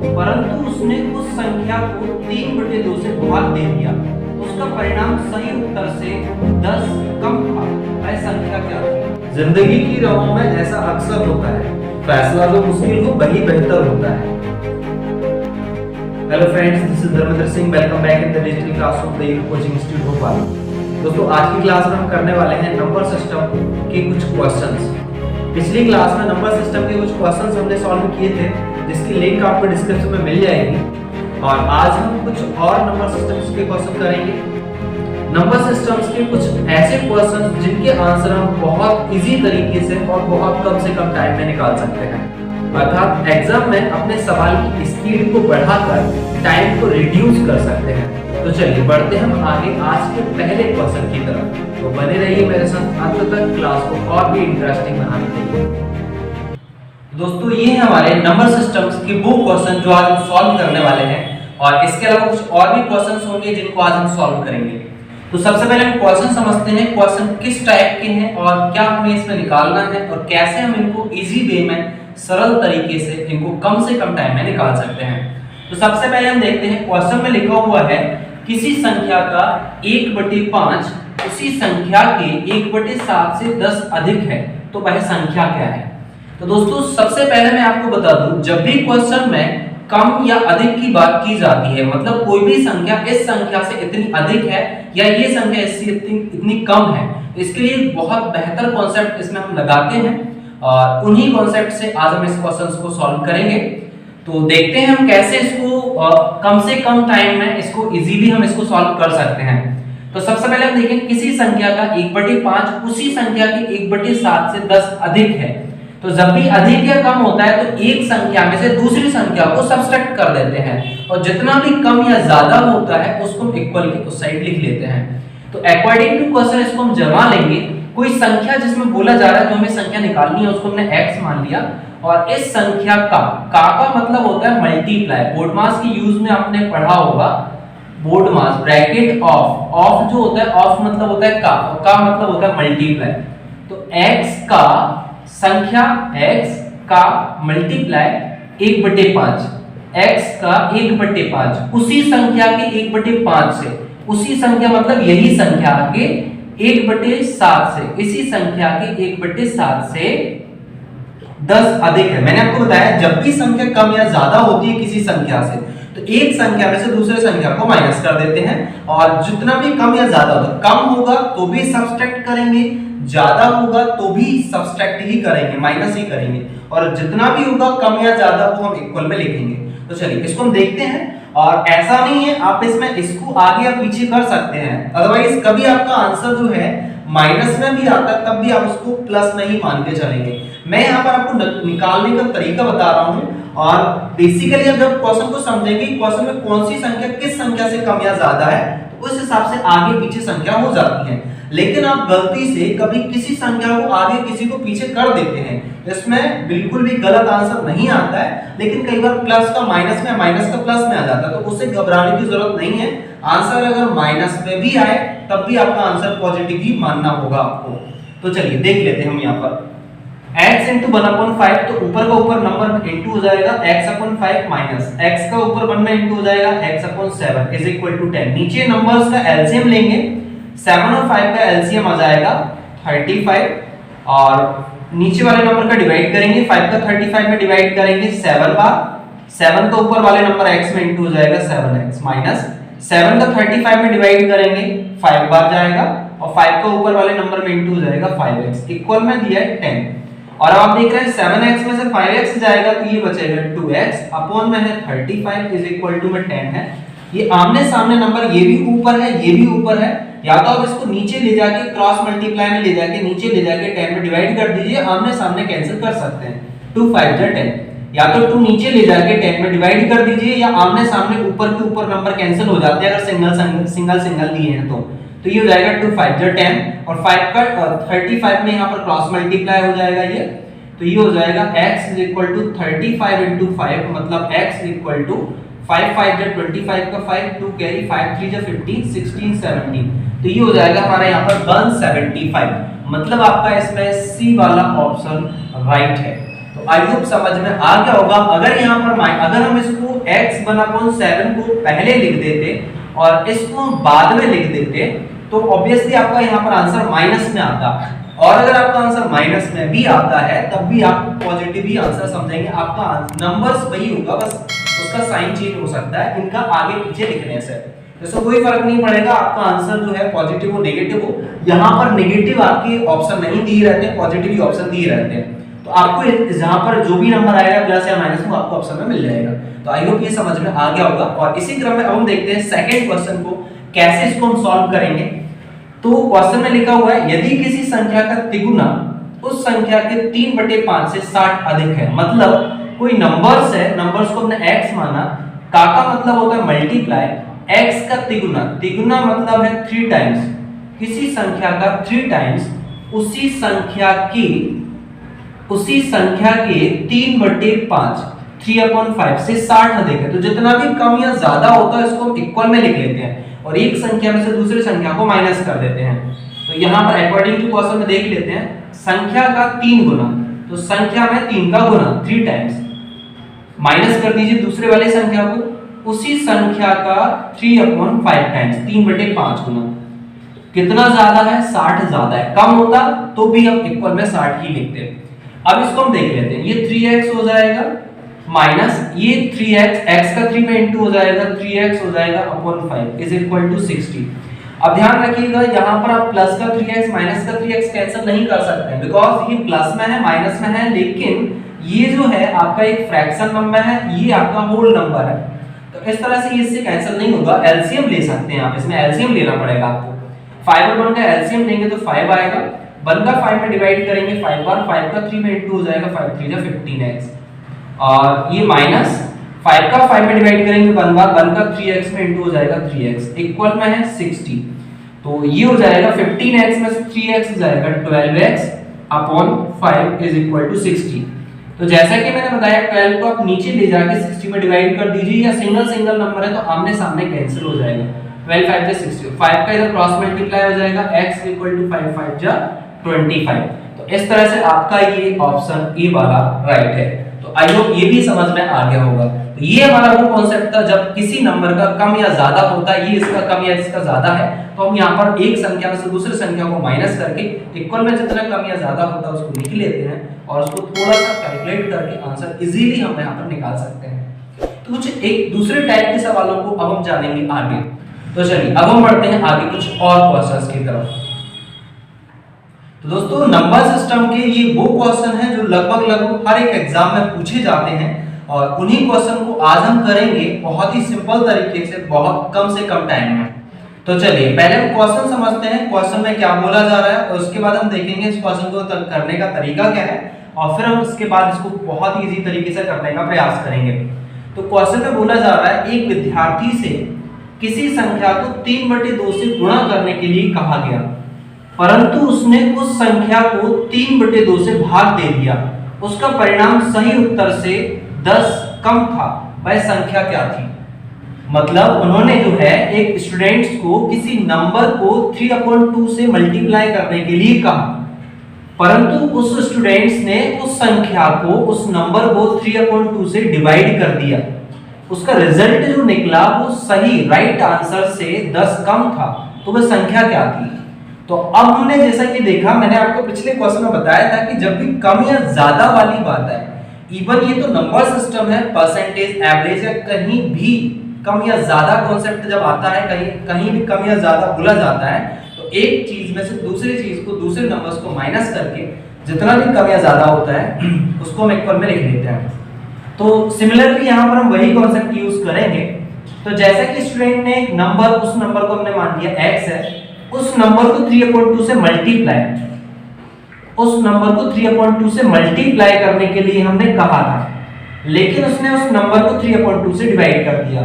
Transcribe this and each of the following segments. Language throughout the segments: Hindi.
परंतु उसने उस संख्या को 3/2 से भाग दे दिया। उसका परिणाम सही उत्तर से 10 कम था। वह संख्या क्या थी? जिंदगी की राहों में ऐसा अक्सर होता है, फैसला जो मुश्किल हो वही बेहतर होता है। Hello friends, this is Dharmendra Singh. Welcome back in the digital classroom the coaching institute Bhopal. दोस्तों, आज की क्लास में हम करने वाले हैं नंबर सिस्टम के कुछ क्वेश्चंस। पिछली क्लास में नंबर सिस्टम के कुछ क्वेश्चंस हमने सॉल्व किए थे, जिसकी लिंक आपको डिस्क्रिप्शन में मिल जाएगी। और आज हम कुछ और नंबर सिस्टम्स के क्वेश्चन करेंगे। नंबर सिस्टम्स के कुछ ऐसे क्वेश्चन जिनके आंसर हम बहुत इजी तरीके से और बहुत कम से कम टाइम में निकाल सकते हैं। अर्थात एग्जाम में अपने सवाल की स्पीड को बढ़ाकर टाइम को रिड्यूस कर सकते हैं। तो चलिए बढ़ते हैं हम आगे आज के पहले क्वेश्चन की तरफ। तो बने रहिए मेरे साथ अंत तक, क्लास को और भी इंटरेस्टिंग बनाने के लिए। दोस्तों, ये हमारे नंबर सिस्टम्स के वो क्वेश्चन जो आज हम सॉल्व करने वाले हैं, और इसके अलावा कुछ और भी क्वेश्चंस होंगे जिनको आज हम सॉल्व करेंगे। तो सबसे पहले हम क्वेश्चन समझते हैं, क्वेश्चन किस टाइप के हैं और क्या हमें इसमें निकालना है और कैसे हम इनको इजी वे में सरल तरीके से इनको कम से कम टाइम में निकाल सकते हैं। तो सबसे पहले हम देखते हैं, क्वेश्चन में लिखा हुआ है किसी संख्या का 1/5 उसी संख्या के 1/7 से 10 अधिक है, तो वह संख्या क्या है? तो दोस्तों, सबसे पहले मैं आपको बता दूं, जब भी क्वेश्चन में कम या अधिक की बात की जाती है, मतलब कोई भी संख्या इस संख्या से इतनी अधिक है या ये संख्या इससे इतनी कम है, इसके लिए बहुत बेहतर कॉन्सेप्ट इसमें हम लगाते हैं और उन्हीं कॉन्सेप्ट से आज हम इस क्वेश्चन को सॉल्व करेंगे। तो देखते हैं हम कैसे इसको कम से कम टाइम में इसको इजीली हम इसको सॉल्व कर सकते हैं। तो सबसे पहले हम देखें, किसी संख्या का 1/5 उसी संख्या के 1/7 से 10 अधिक है। तो जब भी अधिक या कम होता है तो एक संख्या में से दूसरी संख्या को सब्ट्रैक्ट कर देते हैं, और जितना भी कम या ज्यादा होता है उसको हम इक्वल की उस साइड लिख लेते हैं। तो अकॉर्डिंग टू क्वेश्चन इसको हम जमा लेंगे। कोई संख्या जिसमें बोला जा रहा है, जो हमें संख्या निकालनी है उसको हमने x मान लिया, और इस संख्या का मतलब होता है मल्टीप्लाई। बोर्ड मास की यूज में आपने पढ़ा होगा, बोर्ड मास ब्रैकेट ऑफ जो होता है, ऑफ मतलब होता है का मतलब होता है मल्टीप्लाई। तो x का संख्या x का मल्टीप्लाई 1/5, x का 1/5 उसी संख्या के 1/5 से, उसी संख्या मतलब यही संख्या के 1/7 से, इसी संख्या के 1/7 से 10 अधिक है। मैंने आपको बताया, जब भी संख्या कम या ज्यादा होती है किसी संख्या से, तो एक संख्या में से दूसरे संख्या को माइनस कर देते हैं, और जितना भी कम या ज्यादा होगा, कम होगा तो भी सब्ट्रैक्ट करेंगे, ज्यादा होगा तो भी सब्ट्रैक्ट ही करेंगे, माइनस ही करेंगे, और जितना भी होगा कम या ज्यादा वो हम इक्वल में लिखेंगे। तो चलिए इसको हम देखते हैं। और ऐसा नहीं है, आप इसमें इसको आगे या पीछे कर सकते हैं, अदरवाइज कभी आपका आंसर जो है माइनस में भी आता है तब भी आप उसको प्लस में ही मान के चलेंगे। मैं यहाँ पर आपको निकालने का तरीका बता रहा हूँ, और बेसिकली अब जब क्वेश्चन को समझेंगे, क्वेश्चन में कौन सी संख्या किस संख्या से कम या ज्यादा है, तो उस हिसाब से आगे पीछे संख्या हो जाती है। लेकिन आप गलती से कभी किसी संख्या को आगे किसी को पीछे कर देते हैं, इसमें बिल्कुल भी गलत आंसर नहीं आता है। लेकिन कई बार प्लस का माइनस में, माइनस का प्लस में आ जाता है, तो उससे घबराने की जरूरत नहीं है। आंसर अगर माइनस में भी आए तब भी आपका आंसर पॉजिटिव ही मानना होगा आपको। तो चलिए देख लेते हैं हम यहाँ पर x into 1/5, तो ऊपर का ऊपर नंबर इंटू हो जाएगा x/5 माइनस x का ऊपर 1 में इंटू हो जाएगा x/7 इज इक्वल टू 10। नीचे नंबर्स का एलसीएम लेंगे, 7 और 5 का एलसीएम आ जाएगा 35, और नीचे वाले नंबर का डिवाइड करेंगे, 5 का 35 में डिवाइड करेंगे 7 बार, 7 का ऊपर वाले नंबर x में इंटू हो जाएगा 7x माइनस 7 का 35 में डिवाइड करेंगे 5 बार जाएगा, और 5 का ऊपर वाले नंबर में इंटू हो जाएगा 5x, इक्वल में दिया है 10। और अब आप देख रहे हैं 7x में से 5x जाएगा तो ये बचेगा 2x, अपॉन में है 35 इज इक्वल टू में 10 है। ये आमने सामने नंबर, ये भी ऊपर है ये भी ऊपर है, या तो आप इसको नीचे ले जाके क्रॉस मल्टीप्लाई में ले जाके नीचे ले जाके 10 में डिवाइड कर दीजिए, आमने सामने कैंसिल कर सकते हैं, 2 5 जा 10, या तो 2 नीचे ले जाके 10 में डिवाइड कर दीजिए, या आमने सामने ऊपर के ऊपर नंबर कैंसिल हो जाते हैं अगर सिंगल दिए हैं तो ये हो जाएगा 2 5 जा 10, और 5 का 35 में यहाँ पर क्रॉस मल्टीप्लाई हो जाएगा ये, तो ये हो जाएगा x is equal to 35 into 5, मतलब x इक्वल टू 5 5 जा 25 का 5, 2 कैरी 5 3 जा 15 16 17, तो ये हो जाएगा हमारा यहाँ पर 175। मतलब आपका इसमें सी वाला ऑप्शन राइट है। तो आई होप समझ में आ गया होगा। अगर यहाँ पर अगर हम इसको x 1/7 को पहले लिख देते और इसको बाद में लिख देते तो ऑब्वियसली आपका यहाँ पर आंसर माइनस में आता, और अगर आपका आंसर माइनस में भी आता है तब भी आप पॉजिटिव ही आंसर समझेंगे, आपका नंबर्स वही होगा, बस उसका साइन चेंज हो सकता है इनका आगे पीछे लिखने से, इससे कोई फर्क नहीं पड़ेगा, आपका आंसर जो है पॉजिटिव हो नेगेटिव हो। यहाँ पर नेगेटिव आपके ऑप्शन नहीं दिए रहते, पॉजिटिव ही ऑप्शन दिए रहते हैं, तो आपको जहाँ पर जो भी नंबर आएगा प्लस या माइनस वो आपको ऑप्शन में मिल जाएगा। तो आई होप ये समझ में आ गया होगा। और इसी क्रम में अब हम देखते हैं सेकंड क्वेश्चन को, कैसे इसको हम सॉल्व करेंगे। तो क्वेश्चन में लिखा हुआ है यदि किसी संख्या का तिगुना उस संख्या के 3/5 से 60 अधिक है, मतलब कोई नंबर्स है, नंबर्स को हमने x माना, का मतलब होता है मल्टीप्लाई, x का तिगुना, तिगुना मतलब है 3 टाइम्स, किसी संख्या का 3 टाइम्स उसी संख्या के 3/5 3/5 से 60 अधिक है। तो जितना भी कम या ज्यादा होता है इसको हम इक्वल में लिख लेते हैं और एक संख्या में से दूसरी संख्या को माइनस कर देते हैं। तो यहाँ पर अकॉर्डिंग टू क्वेश्चन में देख लेते हैं, संख्या का 3 गुना, तो संख्या में 3 का गुना 3 टाइम्स, माइनस कर दीजिए दूसरे वाले संख्या को, उसी संख्या का 3/5 टाइम्स 3/5 गुना, कितना ज्यादा है 60 ज्यादा है, कम होता तो भी हम इक्वल में 60 ही लिखते हैं। अब इसको हम देख लेते हैं, ये 3x हो जाएगा माइनस ये 3x, x का 3 में इंटू हो जाएगा 3x हो जाएगा अपॉन 5 इज इक्वल टू 60। अब ध्यान रखिएगा यहाँ पर आप प्लस का 3x माइनस का 3x कैंसिल नहीं कर सकते हैं, बिकॉज ये प्लस में है माइनस में है, लेकिन ये जो है आपका एक फ्रैक्शन नंबर है, ये आपका होल नंबर है, तो इस तरह से ये इससे कैंसिल नहीं होगा। एलसीएम ले सकते हैं आप, इसमें एलसीएम लेना पड़ेगा आपको, 5 और 1 का एलसीएम लेंगे तो 5 आएगा, 1 का 5 में डिवाइड करेंगे 5 बार, 5 का 3 में इंटू हो जाएगा 5 3 जा 15x, और ये माइनस 5 का 5 में डिवाइड करेंगे 1 बार, 1 का 3x में इंटू हो जाएगा 3x, इक्वल में है 60, तो ये हो जाएगा 15x में से 3x हो जाएगा 12x upon 5 is equal to 60। तो जैसा कि मैंने बताया 12 को आप नीचे ले जाके 60 में डिवाइड कर दीजिए, या सिंगल सिंगल नंबर है तो आमने सामने कैंसिल हो जाएगा, 12 5 जा 60, 5 का इधर क्रॉस मल्टीप्लाई हो जाएगा, x इक्वल टू 5 5 जा 25। तो इस तरह से आपका ये ऑप्शन ए वाला राइट है। तो आई होप ये भी समझ में आ गया होगा। तो ये हमारा वो कॉन्सेप्ट था, जब किसी नंबर का कम या ज्यादा होता है, ये इसका कम या इसका ज्यादा है, तो हम यहाँ पर एक संख्या में से दूसरी संख्या को माइनस करके इक्वल में जितना कम या ज्यादा होता है उसको लिख लेते हैं और उसको थोड़ा सा कैलकुलेट करके आंसर इजीली हम यहाँ पर निकाल सकते हैं। तो कुछ एक दूसरे टाइप के सवालों को अब हम जानेंगे आगे। तो चलिए अब हम बढ़ते हैं आगे कुछ और क्वेश्चंस की तरफ। तो दोस्तों नंबर सिस्टम के ये वो क्वेश्चन हैं जो लगभग हर एक एग्जाम में पूछे जाते हैं, और उन्हीं क्वेश्चन को आज हम करेंगे बहुत ही सिंपल तरीके से, बहुत कम से कम टाइम में। तो चलिए पहले हम क्वेश्चन समझते हैं, क्वेश्चन में क्या बोला जा रहा है, और उसके बाद हम देखेंगे इस क्वेश्चन को करने का तरीका क्या है, और फिर हम उसके बाद इसको बहुत इजी तरीके से करने का प्रयास करेंगे। तो क्वेश्चन में बोला जा रहा है एक विद्यार्थी से किसी संख्या को 3/2 से गुणा करने के लिए कहा गया, परंतु उसने उस संख्या को 3/2 से भाग दे दिया, उसका परिणाम सही उत्तर से 10 कम था, वह संख्या क्या थी। मतलब उन्होंने जो है एक स्टूडेंट्स को किसी नंबर को 3/2 से मल्टीप्लाई करने के लिए कहा, परंतु उस स्टूडेंट्स ने उस संख्या को, उस नंबर को 3/2 से डिवाइड कर दिया, उसका रिजल्ट जो निकला वो सही राइट आंसर से 10 कम था, तो वह संख्या क्या थी। तो अब हमने जैसा कि देखा, मैंने आपको पिछले क्वेश्चन में बताया था कि जब भी कम या ज्यादा वाली बात है, इवन ये तो नंबर सिस्टम है, परसेंटेज, एवरेज या कहीं भी कम या ज्यादा कॉन्सेप्ट जब आता है, कहीं भी कम या ज्यादा बोला जाता है, तो एक चीज में से दूसरी चीज को, दूसरे नंबर्स को माइनस करके जितना भी कम या ज्यादा होता है उसको हम इक्वल में लिख लेते हैं। तो सिमिलरली यहाँ पर हम वही कॉन्सेप्ट यूज करेंगे। तो जैसा कि स्टूडेंट ने एक नंबर, उस नंबर को हमने मान लिया x है, उस नंबर को 3/2 से मल्टीप्लाई, उस नंबर को 3/2 से मल्टीप्लाई करने के लिए हमने कहा था, लेकिन उसने उस नंबर को 3/2 से डिवाइड कर दिया,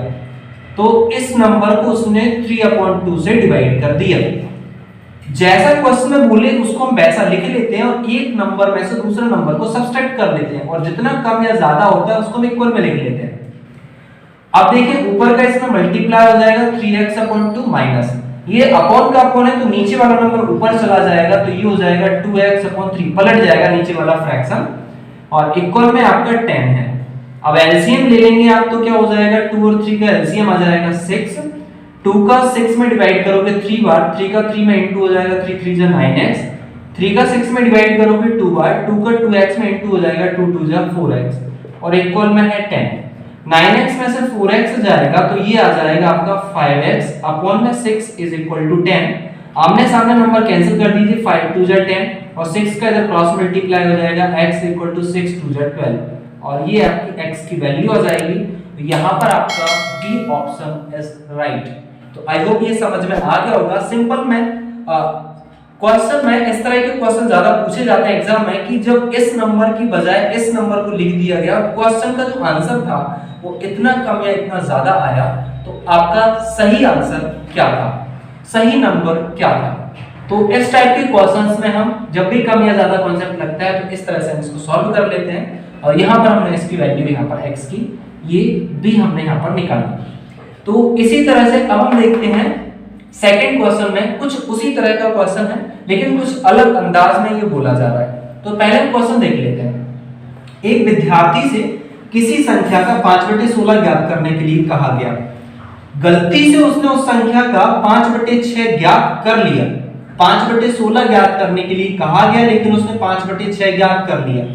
तो इस नंबर को उसने 3/2 से डिवाइड कर दिया। जैसा क्वेश्चन में बोले उसको हम वैसा लिख लेते हैं और एक नंबर में से दूसरे नंबर को सब्सट्रैक्ट कर लेते हैं, और जितना कम या ज्यादा होता है उसको हम इक्वल में लिख लेते हैं। अब देखिए ऊपर का इसमें मल्टीप्लाई हो जाएगा 3x/2 माइनस, ये अपॉन का अपॉन है तो नीचे वाला नंबर ऊपर चला जाएगा, तो ये हो जाएगा 2x/3, पलट जाएगा नीचे वाला फ्रैक्शन, और इक्वल में आपका 10 है। अब एलसीएम ले लेंगे आप तो क्या हो जाएगा, 2 और 3 का एलसीएम आ जाएगा 6। 2 का 6 में डिवाइड करोगे 3 बार, 3 का 3 में इंटू हो जाएगा, 3 3 जा 9x। 3 का 6 में डिवाइड करोगे 2 बार, 2 का 2x में इंटू हो जाएगा, 2 2 जा 4x और इक्वल में है 10। 9x में से 4x जाएगा तो ये आ जाएगा आपका 5x अपॉन में 6 इज इक्वल टू 10। आमने सामने नंबर कैंसिल कर दीजिए, 5 2 जा 10 और 6 का इधर क्रॉस मल्टीप्लाई हो जाएगा, x इक्वल टू 6 2 जा 12 और ये आपकी x की वैल्यू आ जाएगी। तो यहाँ पर आपका बी ऑप्शन इज राइट। तो आई होप ये समझ में आ गया होगा। सिंपल में क्वेश्चन में इस तरह के क्वेश्चन ज्यादा पूछे जाते हैं एग्जाम में कि जब इस नंबर की बजाय इस नंबर को लिख दिया गया, क्वेश्चन का जो आंसर था वो इतना कम या इतना ज्यादा आया, तो आपका सही आंसर क्या था, सही नंबर क्या था। तो इस टाइप के क्वेश्चंस में हम जब भी कम या ज्यादा कॉन्सेप्ट लगता है तो इस तरह से हम इसको सॉल्व कर लेते हैं और यहाँ पर हमने इसकी वैल्यू यहाँ पर x की ये भी हमने यहाँ पर निकाली। तो इसी तरह से अब हम देखते हैं सेकंड क्वेश्चन में कुछ उसी तरह का क्वेश्चन है लेकिन कुछ अलग अंदाज में ये बोला जा रहा है। तो पहले क्वेश्चन देख लेते हैं। एक विद्यार्थी से किसी संख्या का 5/16 ज्ञात करने के लिए कहा गया। गलती से उसने उस संख्या का 5/6 ज्ञात कर लिया। 5/16 ज्ञात करने के लिए कहा गया लेकिन उसने 5/6 ज्ञात कर लिया।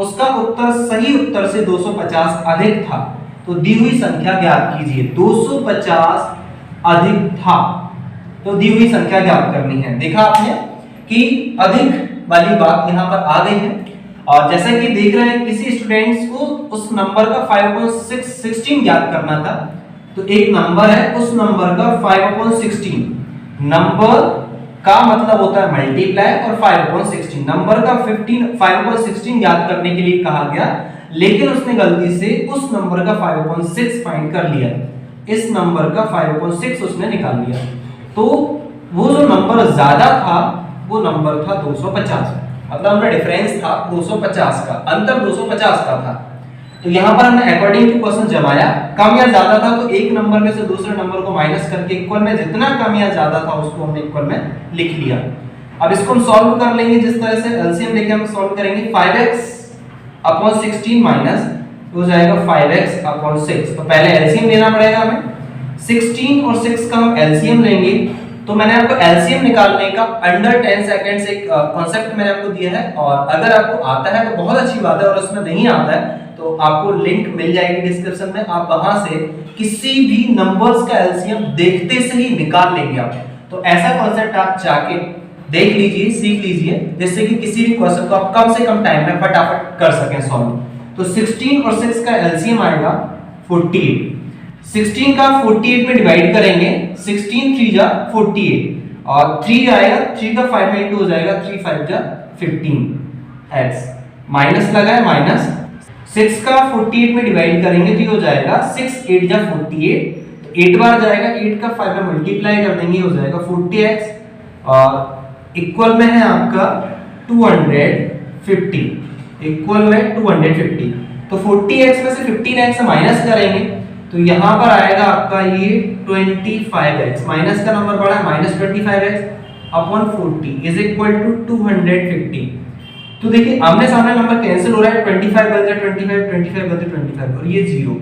उसका उत्तर सही उत्तर से 250 अधिक था। तो दी हुई संख्या ज्ञात कीजिए। 250 अधिक था तो दी हुई संख्या ज्ञात करनी है। देखा आपने कि अधिक वाली बात यहाँ पर आ गई है और जैसा कि देख रहे हैं किसी स्टूडेंट्स को उस नंबर का 5/16 ज्ञात करना था। तो एक नंबर है, उस नंबर का 5/16 नंबर का मतलब होता है मल्टीप्लाई और 5/16 नंबर का 5/16 ज्ञात करने के लिए कहा गया लेकिन उसने गलती से उस नंबर का 5/6 फाइंड कर लिया। इस नंबर का 5/6 उसने निकाल लिया। तो वो जो नंबर ज्यादा था वो नंबर था 250, मतलब हमारा डिफरेंस था 250 का, अंतर 250 का था। तो यहाँ पर हमने अकॉर्डिंग टू क्वेश्चन जमाया, कम या ज्यादा था तो एक नंबर में से दूसरे नंबर को माइनस करके इक्वल में जितना कम या ज्यादा था उसको हमने इक्वल में लिख लिया। अब इसको हम सॉल्व कर लेंगे जिस तरह से एलसीएम लेके हम सॉल्व करेंगे। 5x/16 माइनस हो जाएगा 5x/6। तो पहले एलसीएम लेना पड़ेगा हमें। 16 और 6 का हम एलसीएम लेंगे। तो मैंने आपको एलसीएम निकालने का अंडर 10 सेकंड्स एक कॉन्सेप्ट मैंने आपको दिया है और अगर आपको आता है तो बहुत अच्छी बात है और उसमें नहीं आता है तो आपको लिंक मिल जाएगी डिस्क्रिप्शन में, आप वहां से किसी भी नंबर्स का एलसीएम देखते से ही निकाल लेंगे आप। तो ऐसा कॉन्सेप्ट आप जाके देख लीजिए, सीख लीजिए जिससे कि किसी भी क्वेश्चन को आप कम से कम टाइम में फटाफट कर सकें सॉल्व। तो 16 और 6 का एलसीएम आएगा 48। 16 का 48 में डिवाइड करेंगे, 16 3 जा 48 और 3 आएगा, 3 का 5 में इंटू हो जाएगा, 3 5 जा 15 x माइनस लगा है माइनस। 6 का 48 में डिवाइड करेंगे तो ये हो जाएगा 6 8 जा 48, तो 8 बार जाएगा, 8 का 5 में मल्टीप्लाई कर देंगे हो जाएगा 40x और इक्वल में है आपका 250, इक्वल में 250। तो 40x में से 15x माइनस करेंगे तो यहाँ पर आएगा आपका ये 25x, माइनस का नंबर बड़ा है minus 25x upon 40 is equal to 250। तो देखिए आमने सामने नंबर कैंसिल हो रहा है, 25 बन जाए 25, 25 बन जाए 25 और ये 0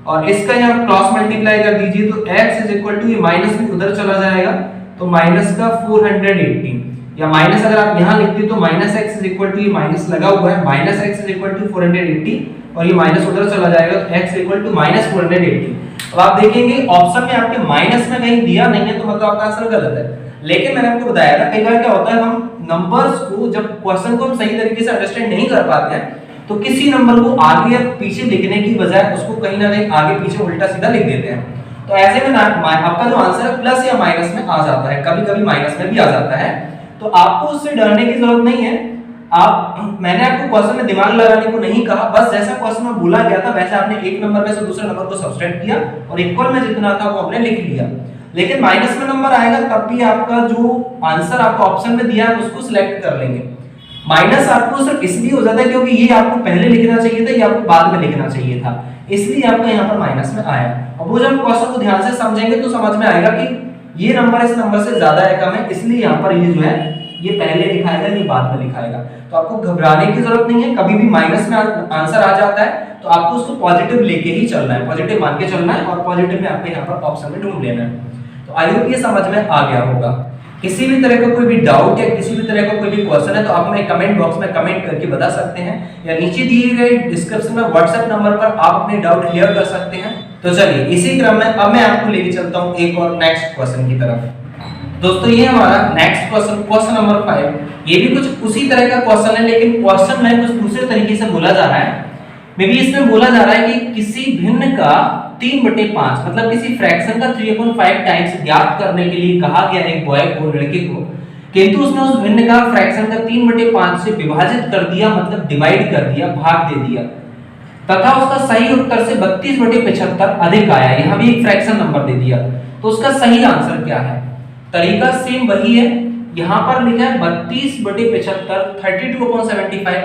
और इसका यहाँ क्रॉस मल्टीप्लाई कर दीजिए तो x इज इक्वल टू ये माइनस में उधर चला जाएगा तो माइनस का 480 या माइनस अगर आप यहाँ लिखते तो minus x is equal to ये माइनस लगा हुआ है minus x is equal to 480 और ये माइनस उधर चला जाएगा तो x इक्वल टू माइनस 480। अब आप देखेंगे ऑप्शन में आपके माइनस में कहीं दिया नहीं है तो मतलब आपका आंसर गलत है। लेकिन मैंने आपको बताया था कई बार क्या होता है हम नंबर्स को जब क्वेश्चन को हम सही तरीके से अंडरस्टैंड नहीं कर पाते हैं तो किसी नंबर को आगे या पीछे लिखने की बजाय उसको कहीं ना कहीं आगे पीछे उल्टा सीधा लिख देते हैं। तो ऐसे में आपका जो आंसर है प्लस या माइनस में आ जाता है, कभी कभी माइनस में भी आ जाता है। तो आपको उससे डरने की जरूरत नहीं है। मैंने आपको क्वेश्चन में दिमाग लगाने को नहीं कहा, बस जैसा क्वेश्चन में बोला गया था वैसे आपने एक नंबर में से दूसरे नंबर को सब्ट्रैक्ट किया और इक्वल में जितना था वो आपने लिख लिया। लेकिन माइनस में नंबर आएगा तब भी आपका जो आंसर आपको ऑप्शन में दिया है उसको सिलेक्ट कर लेंगे। माइनस आपको सिर्फ इसलिए हो जाता है क्योंकि ये आपको पहले लिखना चाहिए था, ये आपको बाद में लिखना चाहिए था, इसलिए आपका यहाँ पर माइनस में आया। और वो जब क्वेश्चन को ध्यान से समझेंगे तो समझ में आएगा कि ये नंबर इस नंबर से ज्यादा है कम है, इसलिए यहाँ पर ये जो है ये पहले लिखाएगा, ये बाद में लिखाएगा। तो आपको घबराने की जरूरत नहीं है, कभी भी माइनस में आंसर आ जाता है तो आपको उसको पॉजिटिव लेके ही चलना है, पॉजिटिव मान के चलना है और पॉजिटिव में आपको यहाँ पर ऑप्शन में ढूंढ लेना है। तो आई होप ये समझ में आ गया होगा। किसी भी तरह का कोई भी डाउट या किसी भी तरह का कोई भी क्वेश्चन है तो आप हमें कमेंट बॉक्स में कमेंट करके बता सकते हैं, या नीचे दिए गए डिस्क्रिप्शन में व्हाट्सएप नंबर पर आप अपने डाउट क्लियर कर सकते हैं। तो चलिए इसी क्रम में अब मैं आपको लेके चलता हूँ एक और नेक्स्ट क्वेश्चन की तरफ। दोस्तों ये हमारा नेक्स्ट क्वेश्चन, क्वेश्चन नंबर 5, ये भी कुछ उसी तरह का क्वेश्चन है, लेकिन क्वेश्चन में कुछ दूसरे तरीके से बोला जा रहा है। मे बी इसमें बोला जा रहा है कि किसी भिन्न का 3/5 मतलब किसी फ्रैक्शन का 3/5 टाइम्स ज्ञात करने के लिए कहा गया एक बॉय को, लड़के को, किंतु उसने उस भिन्न का फ्रैक्शन का 3/5 से विभाजित कर दिया, मतलब डिवाइड कर दिया, भाग दे दिया, तथा उसका सही उत्तर से 32/75 अधिक आया। यहाँ भी एक फ्रैक्शन नंबर दे दिया, तो उसका सही आंसर क्या है? तरीका सेम वही है, यहाँ पर लिखा है 32/75 32/75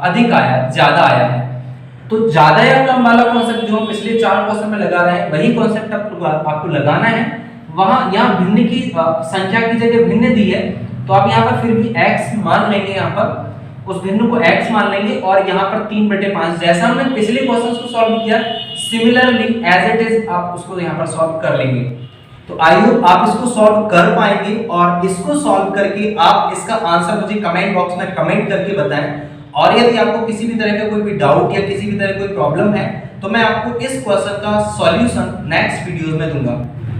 अधिक आया, ज्यादा आया है। तो ज्यादा या कम वाला कॉन्सेप्ट जो हम पिछले 4 क्वेश्चन में लगा रहे हैं वही कॉन्सेप्ट आपको लगाना है। वहां यहाँ भिन्न की संख्या की जगह भिन्न दी है, तो आप यहाँ पर फिर भी x मान लेंगे, यहाँ पर उस भिन्न को x मान लेंगे और यहाँ पर 3/5 जैसा हमने पिछले क्वेश्चन को सॉल्व किया सिमिलरली एज इट इज आप उसको यहाँ पर सॉल्व कर लेंगे। तो आई होप आप इसको सॉल्व कर पाएंगे और इसको सॉल्व करके आप इसका आंसर मुझे कमेंट बॉक्स में कमेंट करके बताएं। और यदि आपको किसी भी तरह का कोई भी डाउट या किसी भी तरह कोई प्रॉब्लम है तो मैं आपको इस क्वेश्चन का सॉल्यूशन नेक्स्ट वीडियोस में दूंगा।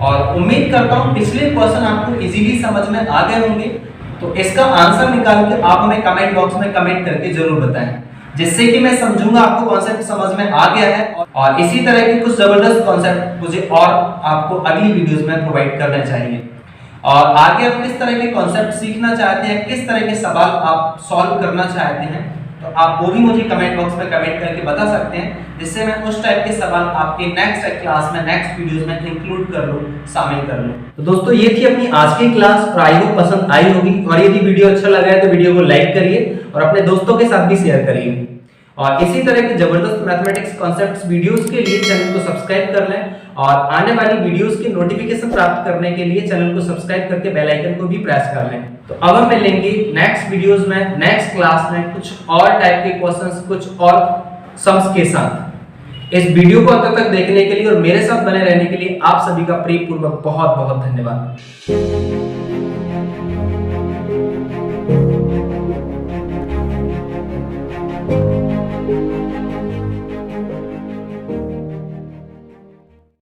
और उम्मीद करता हूं पिछले क्वेश्चन आपको इजीली समझ में आ गए होंगे। तो इसका आंसर निकाल के आप हमें कमेंट बॉक्स में कमेंट करके जरूर बताएं, जिससे कि मैं समझूंगा आपको कॉन्सेप्ट समझ में आ गया है। और इसी तरह के कुछ जबरदस्त कॉन्सेप्ट मुझे और आपको अगली वीडियोस में प्रोवाइड करना चाहिए। और आगे आप किस तरह के कॉन्सेप्ट सीखना चाहते हैं, किस तरह के सवाल आप सॉल्व करना चाहते हैं, तो आप वो भी मुझे कमेंट बॉक्स में कमेंट करके बता सकते हैं, जिससे मैं उस टाइप के सवाल आपके नेक्स्ट क्लास में, नेक्स्ट वीडियोस में इंक्लूड कर लूं, शामिल कर लूं। तो दोस्तों ये थी अपनी आज की क्लास और आई होप पसंद आई होगी। और यदि वीडियो अच्छा लगा है तो वीडियो को लाइक करिए और अपने दोस्तों के साथ भी शेयर करिए। और इसी तरह के जबरदस्त मैथमेटिक्स कॉन्सेप्ट्स वीडियोस के लिए चैनल को सब्सक्राइब कर लें और आने वाली वीडियोस की नोटिफिकेशन प्राप्त करने के लिए चैनल को सब्सक्राइब करके बेल आइकन को भी प्रेस कर लें। तो अब हम मिलेंगे नेक्स्ट वीडियोस में, नेक्स्ट क्लास में कुछ और टाइप के क्वेश्चंस, कुछ और सम्स के साथ। इस वीडियो को अंत तक देखने के लिए और मेरे साथ बने रहने के लिए आप सभी का प्रेम पूर्वक बहुत बहुत धन्यवाद।